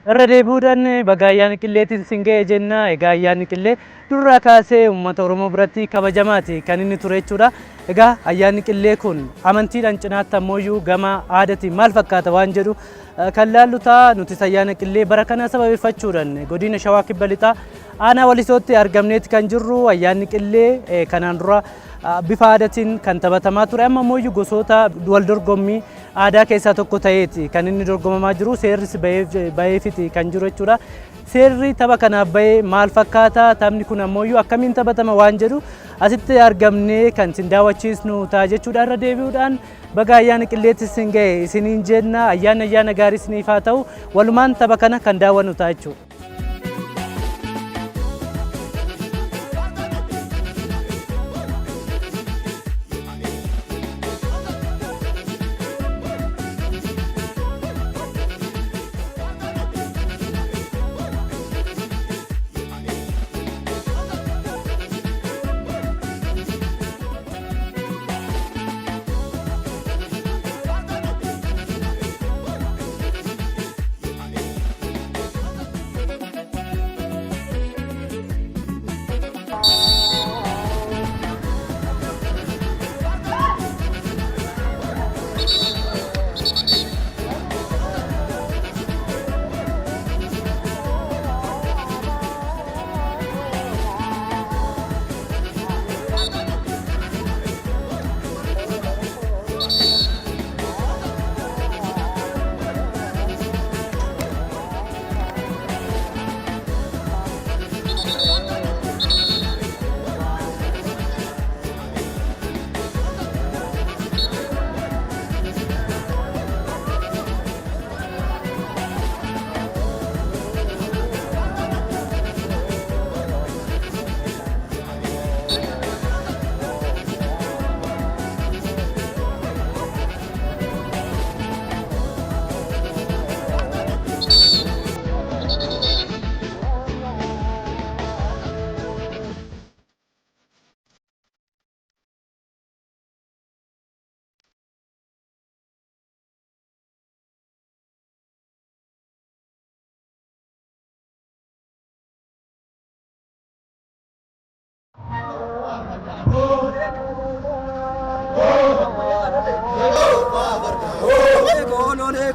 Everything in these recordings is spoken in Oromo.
Deebi'uudhaan baga ayyaanni qilleetiin sin ga'e jenna. Egaa ayyaanni qillee durraa kaasee uummata Oromoo biratti kabajamaati kan inni ture jechuudha. Egaa ayyaanni qillee kun amantiidhaan cinaatti ammoo gama aadaatiin maal fakkaata waan jedhu kan laallu ta'a. Nuti ayyaana qillee bara kana sababeeffachuudhaan godina Shawaa Kibba Lixaa aanaa Walisootti argamneeti kan jirru. Ayyaanni qillee kanaan dura bifa aadaatiin kan taphatamaa ture. Amma ammoo gosoota wal dorgommii aadaa keessaa tokko ta'eeti kan inni dorgomamaa jiru. Seerris baheefiti kan jiru jechuudha. Seerri tapha kanaaf bahee maal fakkaata? Taphni kun ammoo akkamiin taphatama waan jedhu asitti argamnee kan isin daawwachiisnu ta'a jechuudha. Irra deebi'uudhaan baga ayyaana qilleetti sin ga'e isiniin jenna. Ayyaana gaarii isiniif haa ta'u. Walumaan tapha kana kan daawwannu ta'a jechuudha.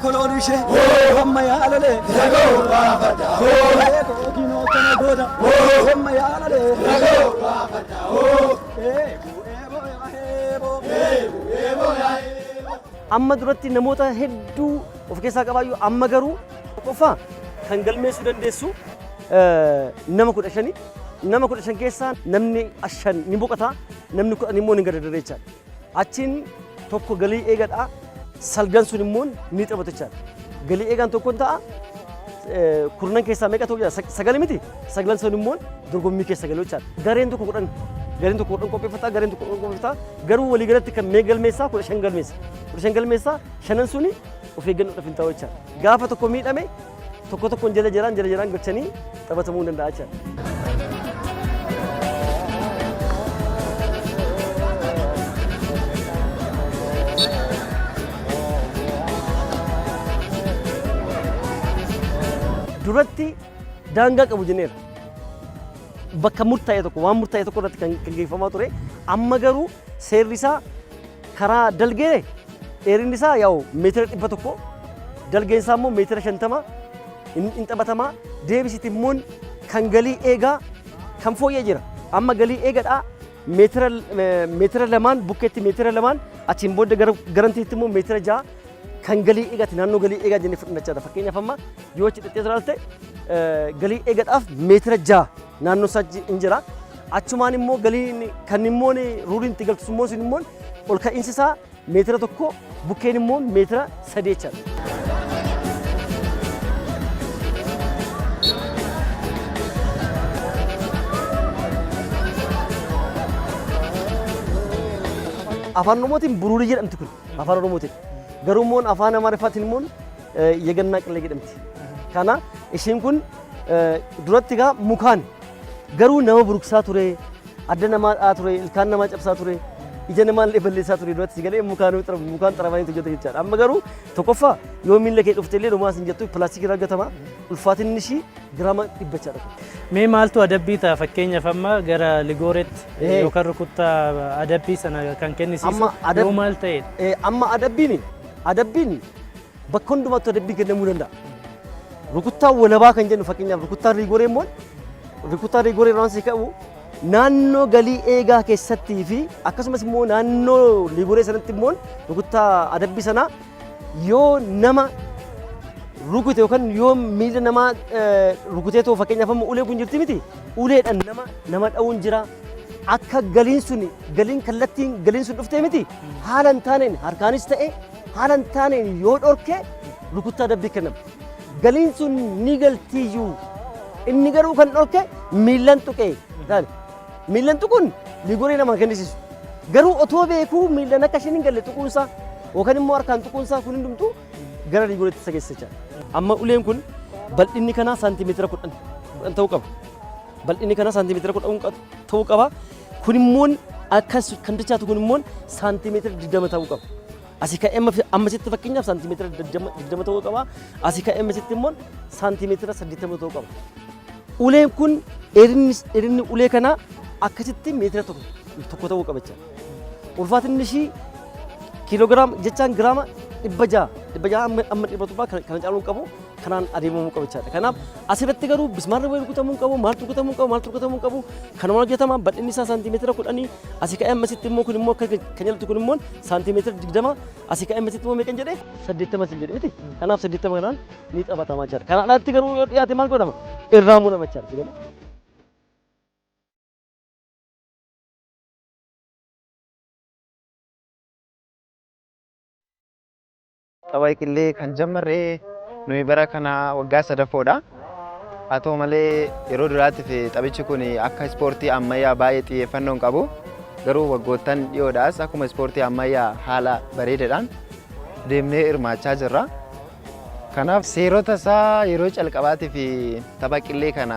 Kolonishe, Hamayalale, amma duratti namoota hedduu of keessaa qabaayyuu amma garuu qofa kan galmeessuu dandeessu nama 15 nama 15 keessaa namni 5 ni boqota namni 10 immoo ni gadadarra jechaadha. Achiin tokko galii eegadha salgan sun immoo ni taphata jechaadha. Galii eegaan tokkoon ta'a kurnan keessaa meeqa ta'uu jira sagal miti sagalan sun immoo dorgommii keessa galuu jechaadha. Gareen tokko 10 qopheeffata gareen tokko qopheeffata garuu walii galatti kan mee galmeessaa 15 galmeessaa shanan suni of eeggannoodhaaf hin ta'u jechaadha. Gaafa tokko miidhame tokkoon jala jiraan galchanii taphatamuu danda'a jechaadha. Duratti daangaa qabu jenneera. Bakka murtaa'e tokko waan murtaa'e tokko irratti kan gaggeeffamaa ture. Amma garuu seerri isaa karaa dalgee dheerinni isaa yaa'u meetira 100 dalgeen isaa immoo meetira 50 hin taphatamaa deebisitti immoo kan galii eegaa kan fooyyee jira. Amma galii eegadhaa meetira 2 bukkeetti meetira 2 achiin booda garantiitti immoo meetira 6 kan galii eegaati naannoo galii eegaa jennee fudhannachaadha. Fakkeenyaaf amma yoo achi dhaqxee ilaalte galii eegadhaaf meetira 6 naannoo isaa hin jira. Achumaan immoo galii kan immoo ruuriin itti galchu immoo sun immoo ol ka'iinsi isaa meetira 1 bukkeen immoo meetira 3 jechaadha. Afaan Oromootiin buruurii jedhamti kun afaan Oromootiin. Garuu immoo afaan Amaariffaatiin immoo yeegannaa qillee jedhamti. Kana ishiin kun duratti gaa mukaan garuu nama buruksaa ture, adda namaa dhaa ture, ilkaan namaa cabsaa ture. ija namaallee balleessaa ture duratti si galee mukaan xaramanii hojjeta jechaadha. Amma garuu tokkoffaa yoo miilla kee dhufte illee dhumaas hin jettu pilaastikii irraa gatama ulfaatinni ishii giraama 100 dha. Mee maaltu adabbii ta'a fakkeenyaaf amma gara Ligooretti yookaan rukuttaa adabbii sana kan kennisiisu yoo maal ta'edha? Amma adabbiin bakka hundumaatti adabbii kennamuu danda'a. Rukuttaa walabaa kan jennu fakkeenyaaf rukuttaa Ligooree immoo rukuttaa Ligooree irraan si ka'u naannoo galii eegaa keessattii fi akkasumas immoo naannoo Ligooree sanatti immoo rukuttaa adabbii sana yoo nama rukute yookaan yoo miila namaa rukutee too fakkeenyaaf amma ulee kun jirti miti uleedhaan nama dha'uun jira akka galiin kallattiin galiin sun dhuftee miti haala hin taaneen harkaanis ta'e haala hin taaneen yoo dhorke rukuttaa adabbii kennama. Galiin sun ni galtiyyuu inni garuu kan dhorke miilan tuqee miilan tuquun Ligooree namaa kennisiisu garuu otoo beekuu miilan akka isheen hin galle tuquunsaa yookaan immoo harkaan tuquunsaa kun hundumtuu gara Ligooreetti isa geessa jecha. Amma uleen kun bal'inni kanaa saantimeetira 10 ta'uu qaba. Bal'inni kanaa saantimeetira 10 ta'uu qaba. Kun immoo akkas kan dachaatu kun immoo saantimeetira 20 ta'uu qaba. Asii ka'ee ammasitti fakkeenyaaf saantimeetira 20 ta'uu qaba. Asii ka'ee ammasitti immoo saantimeetira 80 ta'uu qaba. Uleen kun dheerinni ulee kanaa akkasitti meetira tokko ta'uu qaba jecha. Ulfaatinni ishii kiiloogiraama jechaan giraama 600 amma 100 kana caaluu qabu kanaan adeemamuu qaba jechaadha. Kanaaf asirratti garuu bismaarri wayii rukutamuu qabu maaltu rukutamuu qabu kanuma hojjetama bal'inni isaa saantimeetira 10 asii ka'ee ammasitti immoo kun immoo kan jalatti kun immoo saantimeetira 20 asii ka'ee ammasitti immoo meeqan jedhee 80 sin jedhe miti. Kanaaf 80 kanaan ni taphatama jechaadha. Kanaan alatti garuu yoo dhiyaate maal godhama irraa muudama jechaadha. Tapha qillee kan jammarree nuyi bara kana waggaa sadaffoodha. Haa ta'u malee yeroo duraatiif taphichi kun akka ispoortii ammayyaa baay'ee xiyyeeffannoo qabu. Garuu waggoottan dhiyoodhaas akkuma ispoortii ammayyaa haala bareedaadhaan deemnee hirmaachaa jirra. Kanaaf seerota isaa yeroo calqabaatiif tapha qillee kana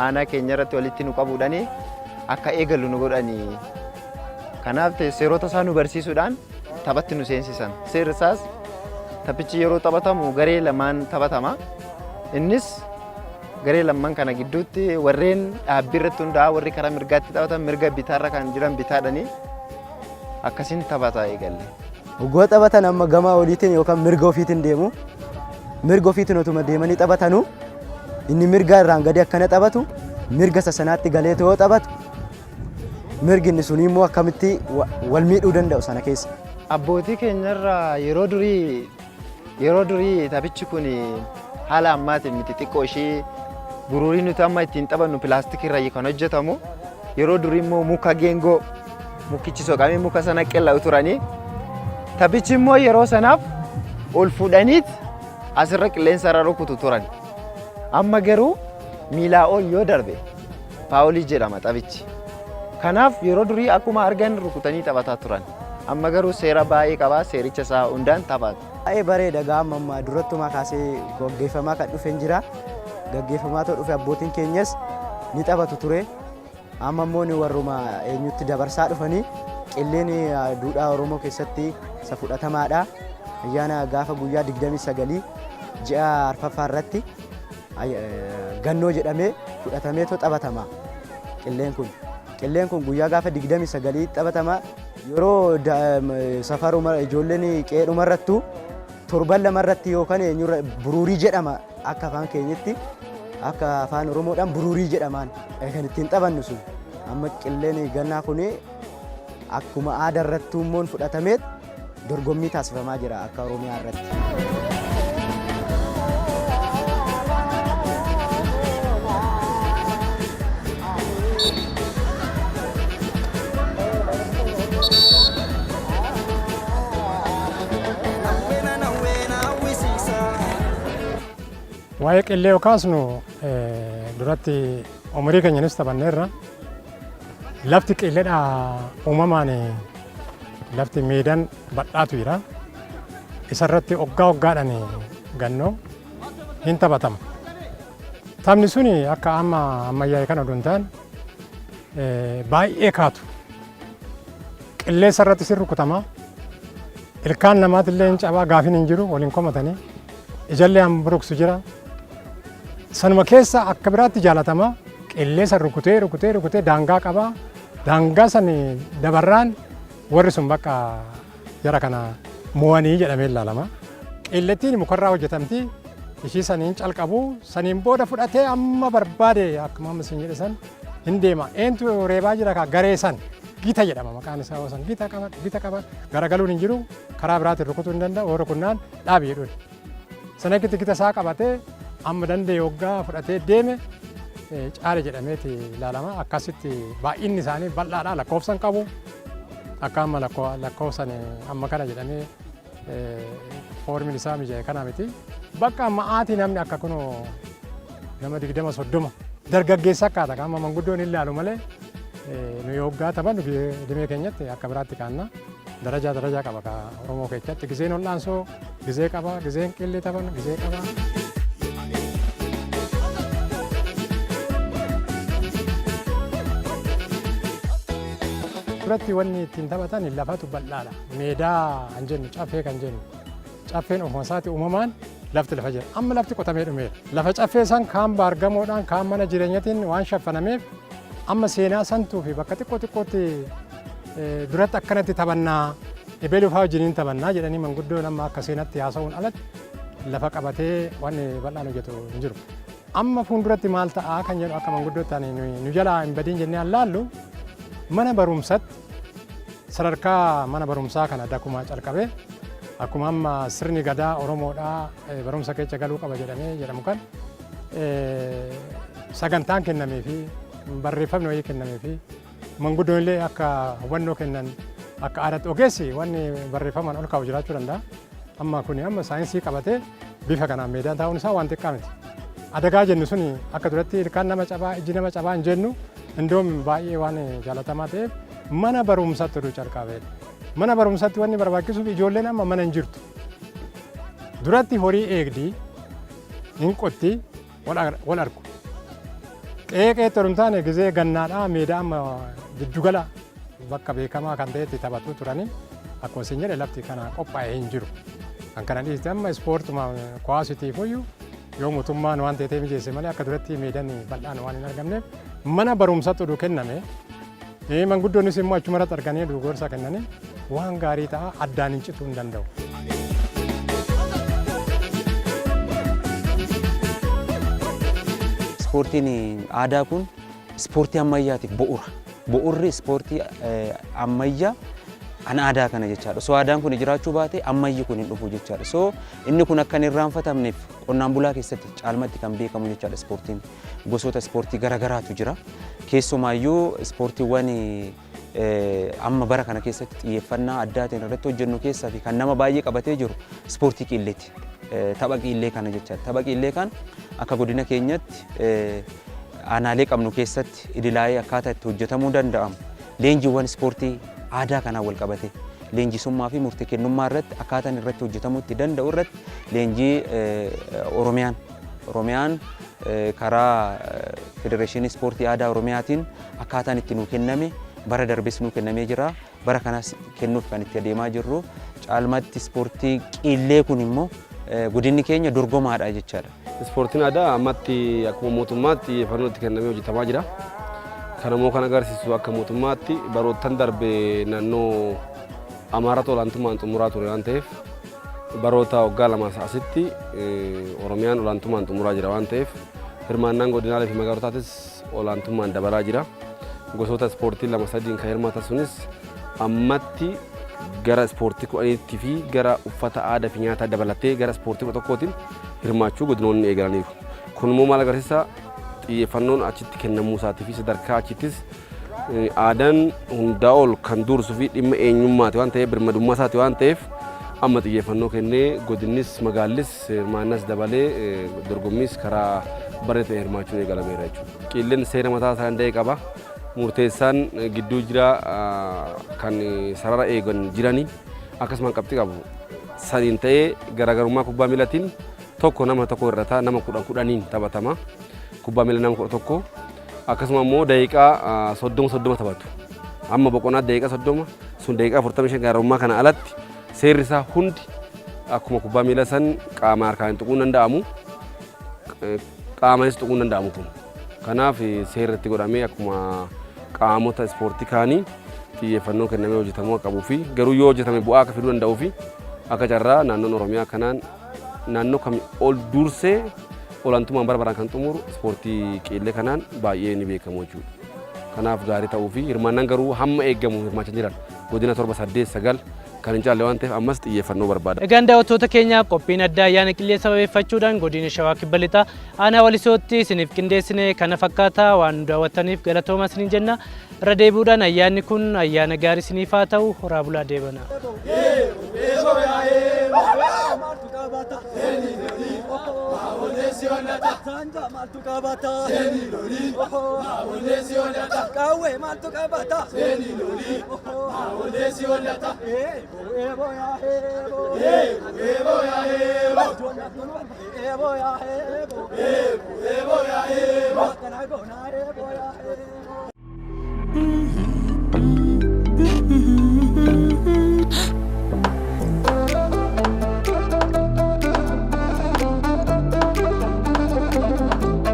aanaa keenya irratti walitti nu qabuudhaan akka eegallu nu godhanii. Kanaaf seerota isaa nu barsiisuudhaan taphatti nu seensisan. Seerri isaas taphichi yeroo taphatamu garee lamaan taphatama. Innis garee lamaan kana gidduutti warreen dhaabbii irratti hundaa'a warri karaa mirgaatti taphatan mirga bitaarra kan jiran bitaadhanii akkasiin taphataa eegalle. Uggoo taphatan amma gamaa oliitiin yookaan mirga ofiitiin deemu. Mirga ofiitiin otuma deemanii taphatanu inni mirga irraan gadi akkana taphatu mirga sasanaatti galee ta'uu taphatu mirgi inni sun immoo akkamitti wal miidhuu danda'u sana keessa. Abbootii keenyarraa yeroo durii taphichi kun haala ammaatiin miti xiqqoo ishee buruurii nuti amma ittiin taphannu pilaastikii irraa kan hojjetamu yeroo durii immoo muka geengoo mukichi soqamee muka sana qella'u turanii taphichi immoo yeroo sanaaf ol fuudhaniit asirra qilleensa irra rukutu turan. Amma garuu miilaa ol yoo darbe faawulii jedhama taphichi. Kanaaf yeroo durii akkuma argan rukutanii taphataa turan. Amma garuu seera baay'ee qaba seericha isaa hundaan taphata. Baay'ee bareeda gaamma durattumaa kaasee gaggeeffamaa kan dhufe jira. Gaggeeffamaa ta'uu dhufe abbootiin keenyas ni taphatu ture. Amma immoo ni warruma eenyutti dabarsaa dhufanii qilleen duudhaa Oromoo keessatti isa fudhatamaadha. Ayyaana gaafa guyyaa 29 ji'a arfaffaa irratti gannoo jedhamee fudhatamee taphatama qilleen kun. Qilleen kun guyyaa gaafa 29 taphatama. Yeroo safaruma ijoolleen qe'ee irrattu torban lama irratti yookaan eenyurra buruurii jedhama akka afaan keenyatti akka afaan Oromoodhaan buruurii jedhamaan kan ittiin taphannu sun. Amma qilleen gannaa kun akkuma aadaa irratti immoo fudhatamee dorgommii taasifamaa jira akka Oromiyaa irratti. Waa'ee qillee yoo kaasnu duratti umurii keenyanis taphanneerra. Lafti qilleedha uumamaan lafti meedaan badhaatu jira. Isarratti waggaadhaan gannoo hin taphatama. Taphni suni akka ammayyaa'e kana odoo hin taane baay'ee kaatu. qilleensa irratti sin rukutama. Ilkaan namaatillee hin cabaa gaafin hin jiru waliin komatanii. Ijallee hamburuksu jira. Sanuma keessa akka biraatti jaalatama. Qilleensa rukutee daangaa qaba. Daangaa san dabarraan warri sun bakka jara kana mo'anii jedhamee ilaalama. Qillettiin mukarraa hojjetamti. Ishii saniin calqabu saniin booda fudhatee amma barbaade akkuma amma isin jedhe san hin deema. Eentu reebaa jira kaa garee san gita jedhama maqaan isaa san gita qaba garagaluun hin jiru karaa biraatiin rukutuu hin danda'u yoo rukunnaan dhaabi jedhuun. Sana gita isaa qabatee amma danda'e hoggaa fudhatee deeme caale jedhameeti ilaalama. Akkasitti baay'inni isaanii bal'aadha lakkoofsan qabu. Akka amma lakkoofsan amma kana jedhamee foormiin isaa mijaa'e kana miti. Bakka ma'aatii namni akka kunoo nama 20-30 dargaggeessa akkaata amma manguddoon ilaalu malee nu hoggaa taphannu dhimee keenyatti akka biraatti kaanna darajaa qaba ka Oromoo keessatti gizeen ol'aansoo gizee qaba gizeen qillee taphannu gizee qaba. Duratti wanni ittiin taphatan lafatu bal'aadha. Meedaa kan jennu caffee kan jennu caffeen ofuma isaati uumamaan lafti lafa jira. Amma lafti qotamee dhumeera. Lafa caffee san kaan baargamoodhaan kaan mana jireenyatiin waan shaffanameef amma seenaa santuu fi bakka xiqqootti duratti akkanatti taphannaa ebeeluu fa'aa wajjiniin taphannaa jedhanii manguddoon amma akka seenatti haasa'uun alatti lafa qabatee waan bal'aan hojjetu hin jiru. Amma fuulduratti maal ta'aa kan jedhu akka manguddootaan nu jalaa hin badiin jennee allaallu mana barumsatti sadarkaa mana barumsaa kana dakuma calqabee akkuma amma sirni gadaa Oromoodhaa barumsa keessa galuu qaba jedhamee jedhamu kan sagantaan kennamee fi barreeffamni wayii kennamee fi manguddoon illee akka hubannoo kennan akka aadaatti ogeessi wanni barreeffamaan ol kaa'u jiraachuu danda'a. Amma kuni amma saayinsii qabatee bifa kanaan meedaan taa'uun isaa waan xiqqaa miti. Adagaa jennu suni akka duratti ilkaan nama cabaa iji nama cabaa hin jennu indoom baay'ee waan jaalatamaa ta'eef mana barumsaatti oduu calqabee. Mana barumsaatti wanni barbaachisuuf ijoolleen amma mana hin jirtu. Duratti horii eegdii hin qotti wal argu. Qeeqee torumtaane gizee gannaadhaa meedaa amma giddugala bakka beekamaa kan ta'etti taphatu turanii akkuma isin jedhe lafti kana qophaa'ee hin jiru. Kan kana dhiiste amma ispoortuma kuwaasitiif iyyuu yoo mootummaan waan ta'eef mijeesse malee akka duratti meedaan bal'aan waan hin argamneef mana barumsaatti oduu kenname. Manguddoonnis immoo achumarratti arganii gorsa kennanii waan gaarii ta'a addaan hin cituu hin danda'u. Ispoortiin aadaa kun ispoortii ammayyaatiif bu'uura. Bu'uurri ispoortii ammayyaa an aadaa kana jechaadha. So aadaan kun jiraachuu baate ammayyi kun hin dhufu jechaadha. So inni kun akka hin irraanfatamneef qonnaan bulaa keessatti caalmatti kan beekamu jechaadha ispoortiin. Gosoota ispoortii garaagaraatu jira. Keessumaayyuu ispoortiiwwan amma bara kana keessatti xiyyeeffannaa addaatiin irratti hojjennu keessaa fi kan nama baay'ee qabatee jiru ispoortii qiilleeti. Tapha qiillee kana jechaadha. Tapha qiillee kan akka godina keenyatti aanaalee qabnu keessatti idilaa'ee akkaataa itti hojjetamuu danda'amu. Leenjiiwwan ispoortii aadaa kanaan wal qabate leenjisummaa fi murtee kennummaa irratti akkaataan irratti hojjetamuu itti danda'u irratti leenjii Oromiyaan karaa Federeeshinii Ispoortii Aadaa Oromiyaatiin akkaataan itti nuu kenname bara darbes nuu kennamee jira. Bara kanas kennuuf kan itti adeemaa jirru caalmatti ispoortii qiillee kun immoo godinni keenya dorgomaadha jechaadha. Ispoortiin aadaa ammatti akkuma mootummaatti xiyyeeffannoo itti kennamee hojjetamaa jira. Kanammoo kan agarsiisu akka mootummaatti baroottan darbe naannoo Amaaraatu olaantummaan xumuraa ture waan ta'eef baroota waggaa lama asitti Oromiyaan olaantummaan xumuraa jira waan ta'eef hirmaannaan godinaalee fi magaalotaatis olaantummaan dabalaa jira. Gosoota ispoortii lama sadiin kan hirmaatan sunis ammatti gara ispoortii kudhaniitti fi gara uffata aadaa fi nyaata dabalatee gara ispoortii tokkootiin hirmaachuu godinoonni eegalaniiru. Kun immoo maal agarsiisa? Xiyyeeffannoon achitti kennamuu isaatii fi sadarkaa achittis aadaan hundaa ol kan dursuu fi dhimma eenyummaati waan ta'eef birmadummaa isaati waan ta'eef amma xiyyeeffannoo kennee godinnis magaallis hirmaannas dabalee dorgommiis karaa bareedaa ta'e hirmaachuun eegalameera jechuudha. Qiilleen seera mataa isaa danda'e qaba. Murteessaan gidduu jira kan sarara eegan jiranii akkasumas qabxii qabu. Saniin ta'ee garaagarummaa kubbaa miilaatiin tokko nama tokko irrataa nama kudhaniin taphatama. Kubbaa miilaa nama tokko akkasuma immoo daqiiqaa 30 taphatu. amma boqonnaa daqiiqaa 30 sun daqiiqaa 45 gaarummaa kana alatti seerri isaa hundi akkuma kubbaa miilaa san qaama harkaan tuquun danda'amu qaamaanis tuquun danda'amu kun kanaaf seerratti godhamee akkuma qaamota ispoortii kaanii xiyyeeffannoo kennamee hojjetamuu qabuu fi garuu yoo hojjetame bu'aa akka fiduu danda'uu fi akka carraa naannoon Oromiyaa kanaan naannoo kamii ol dursee olaantummaan bara baraan kan xumuru ispoortii qillee kanaan baay'ee ni beekamu jechuudha. Kanaaf gaarii ta'uu fi hirmaannaan garuu hamma eeggamu hirmaachaa jiran godina 7, 8, 9 kan hin caalle waan ta'eef ammas xiyyeeffannoo barbaada. Egaan daawwattoota keenya qophiin addaa ayyaana qillee sababeeffachuudhaan godina Shawaa Kibba Lixaa aanaa Walisootti isiniif qindeessine kana fakkaata waan daawwattaniif galatooma isiniin jenna. Irra deebi'uudhaan ayyaanni kun ayyaana gaarii isiniif haa ta'u horaa bulaa deebana. Mm-hmm.